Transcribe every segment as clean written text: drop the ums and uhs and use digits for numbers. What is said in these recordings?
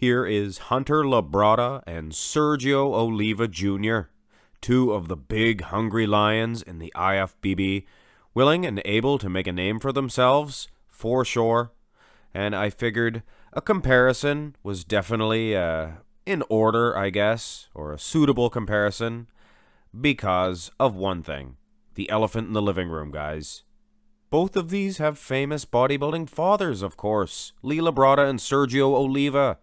Here is Hunter Labrada and Sergio Oliva Jr., two of the big hungry lions in the IFBB, willing and able to make a name for themselves, for sure. And I figured a comparison was definitely in order, I guess, or a suitable comparison, because of one thing. The elephant in the living room, guys. Both of these have famous bodybuilding fathers, of course, Lee Labrada and Sergio Oliva.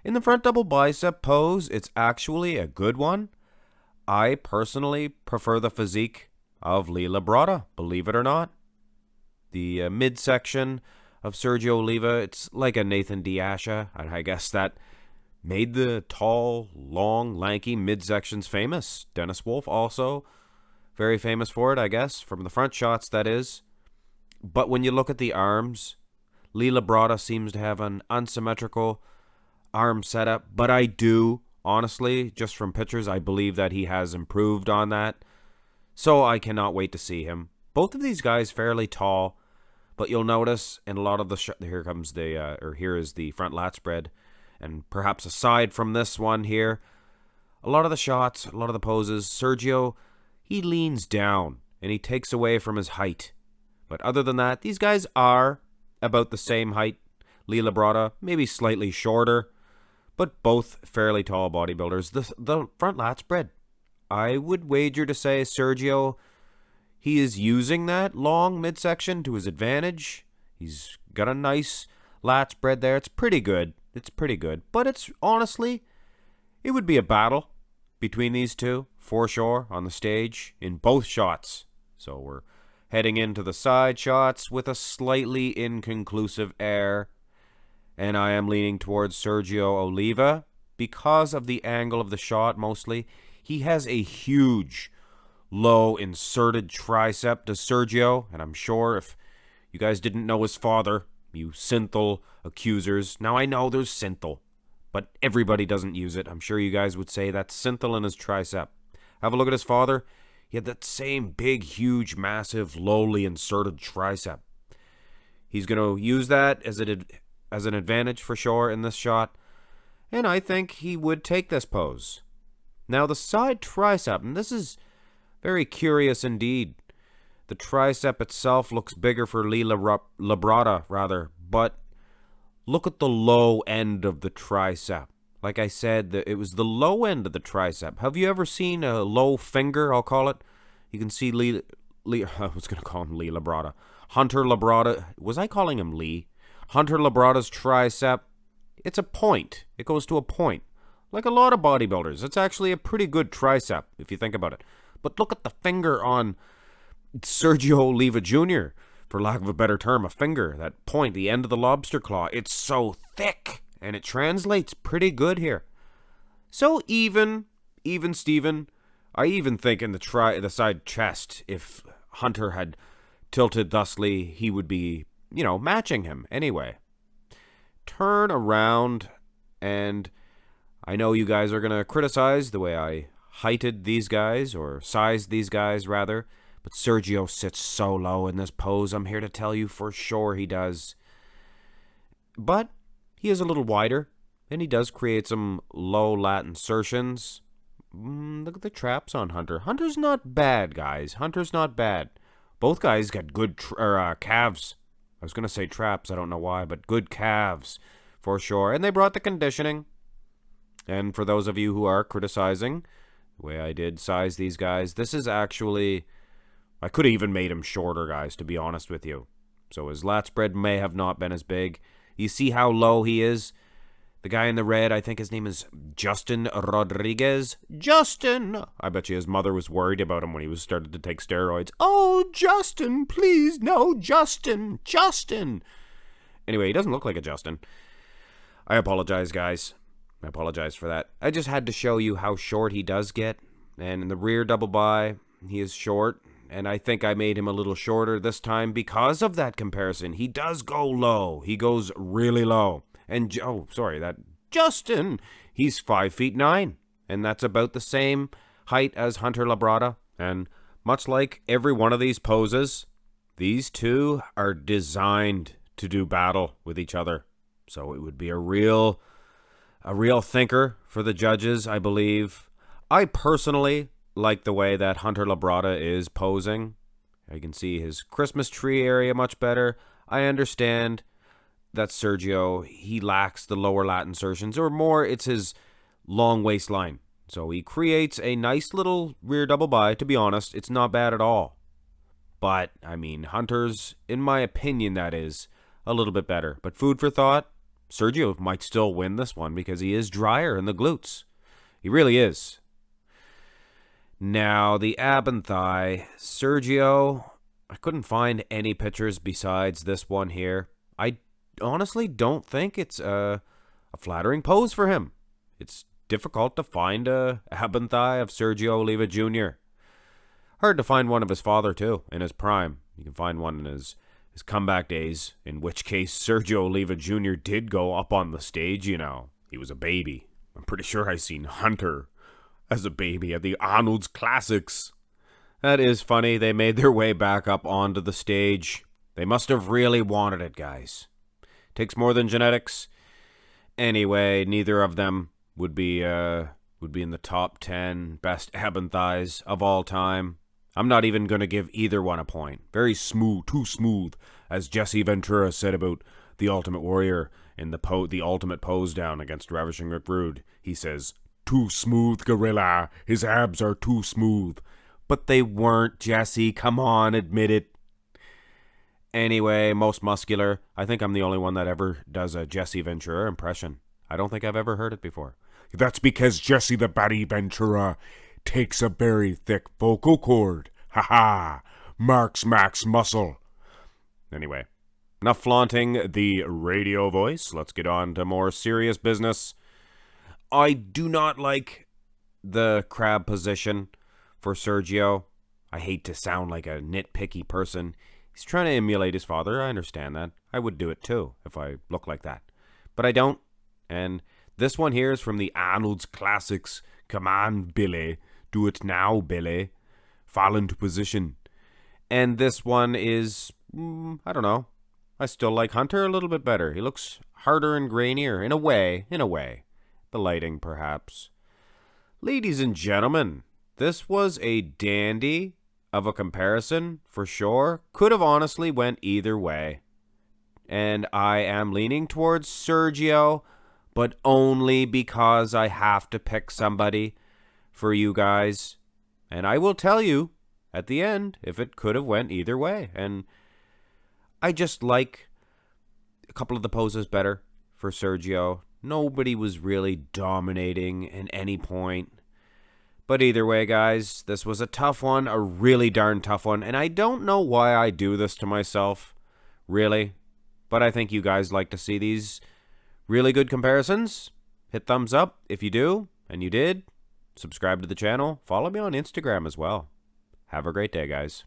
In the front double bicep pose, it's actually a good one. I personally prefer the physique of Lee Labrada, believe it or not. The midsection of Sergio Oliva, it's like a Nathan Diasha, and I guess that made the tall, long, lanky midsections famous. Dennis Wolf also very famous for it, I guess, from the front shots, that is. But when you look at the arms, Lee Labrada seems to have an unsymmetrical arm setup, but I do, honestly, just from pictures, I believe that he has improved on that. So I cannot wait to see him. Both of these guys fairly tall, but you'll notice in a lot of the here is the front lat spread, and perhaps aside from this one here, a lot of the shots, a lot of the poses, Sergio, he leans down and he takes away from his height. But other than that, these guys are about the same height. Lee Labrada, maybe slightly shorter, but both fairly tall bodybuilders. The front lat spread, I would wager to say Sergio, he is using that long midsection to his advantage. He's got a nice lat spread there. It's pretty good. It's pretty good. But it's honestly, it would be a battle between these two, for sure, on the stage, in both shots. So we're heading into the side shots with a slightly inconclusive air. And I am leaning towards Sergio Oliva because of the angle of the shot, mostly. He has a huge, low, inserted tricep to Sergio. And I'm sure if you guys didn't know his father, you synthal accusers. Now, I know there's synthal, but everybody doesn't use it. I'm sure you guys would say that's synthal in his tricep. Have a look at his father. He had that same big, huge, massive, lowly inserted tricep. He's going to use that as an advantage for sure in this shot, and I think he would take this pose. Now the side tricep, and this is very curious indeed. The tricep itself looks bigger for Lee Labrada, but look at the low end of the tricep. Like I said, it was the low end of the tricep. Have you ever seen a low finger, I'll call it? You can see Lee I was going to call him Lee Labrada. Hunter Labrada. Was I calling him Lee? Hunter Labrada's tricep. It's a point. It goes to a point. Like a lot of bodybuilders. It's actually a pretty good tricep, if you think about it. But look at the finger on Sergio Oliva Jr., for lack of a better term, a finger. That point, the end of the lobster claw. It's so thick. And it translates pretty good here. So even Steven, I even think in the side chest, if Hunter had tilted thusly, he would be, matching him anyway. Turn around, and I know you guys are going to criticize the way I heighted these guys, or sized these guys, rather. But Sergio sits so low in this pose, I'm here to tell you for sure he does. But he is a little wider, and he does create some low lat insertions. Look at the traps on Hunter. Hunter's not bad, guys. Hunter's not bad. Both guys got good calves. I was going to say traps, I don't know why, but good calves, for sure. And they brought the conditioning. And for those of you who are criticizing the way I did size these guys, this is actually, I could have even made him shorter, guys, to be honest with you. So his lat spread may have not been as big. You see how low he is? The guy in the red, I think his name is Justin Rodriguez. Justin! I bet you his mother was worried about him when he was started to take steroids. Oh, Justin, please, no, Justin. Anyway, he doesn't look like a Justin. I apologize, guys. I apologize for that. I just had to show you how short he does get. And in the rear double bi, he is short. And I think I made him a little shorter this time because of that comparison. He does go low. He goes really low. And, that Justin, he's 5'9", and that's about the same height as Hunter Labrada. And much like every one of these poses, these two are designed to do battle with each other. So it would be a real thinker for the judges, I believe. I personally like the way that Hunter Labrada is posing. I can see his Christmas tree area much better. I understand that Sergio, he lacks the lower lat insertions, or more, it's his long waistline. So he creates a nice little rear double bi. To be honest, it's not bad at all. But, I mean, Hunter's, in my opinion, that is, a little bit better. But food for thought, Sergio might still win this one because he is drier in the glutes. He really is. Now, the ab and thigh. Sergio, I couldn't find any pictures besides this one here. I honestly don't think it's a flattering pose for him. It's difficult to find a ab and thigh of Sergio Oliva Jr. Hard to find one of his father, too, in his prime. You can find one in his comeback days, in which case Sergio Oliva Jr. did go up on the stage, you know. He was a baby. I'm pretty sure I seen Hunter as a baby at the Arnold's Classics. That is funny. They made their way back up onto the stage. They must have really wanted it, guys. Takes more than genetics. Anyway, neither of them would be in the top 10 best ab and thighs of all time. I'm not even going to give either one a point. Very smooth, too smooth, as Jesse Ventura said about the Ultimate Warrior in the Ultimate Pose Down against Ravishing Rick Rude. He says, "Too smooth, gorilla. His abs are too smooth." But they weren't, Jesse. Come on, admit it. Anyway, most muscular. I think I'm the only one that ever does a Jesse Ventura impression. I don't think I've ever heard it before. That's because Jesse the Batty Ventura takes a very thick vocal cord. Ha ha! Marks Max muscle. Anyway, enough flaunting the radio voice. Let's get on to more serious business. I do not like the crab position for Sergio. I hate to sound like a nitpicky person. He's trying to emulate his father. I understand that. I would do it too if I look like that. But I don't. And this one here is from the Arnold's Classics. Come on, Billy. Do it now, Billy. Fall into position. And this one is, I don't know. I still like Hunter a little bit better. He looks harder and grainier, in a way. The lighting, perhaps. Ladies and gentlemen, this was a dandy of a comparison, for sure. Could have honestly went either way. And I am leaning towards Sergio, but only because I have to pick somebody for you guys. And I will tell you at the end if it could have went either way. And I just like a couple of the poses better for Sergio. Nobody was really dominating at any point. But either way, guys, this was a tough one, a really darn tough one. And I don't know why I do this to myself, really. But I think you guys like to see these really good comparisons. Hit thumbs up if you do, and you did. Subscribe to the channel. Follow me on Instagram as well. Have a great day, guys.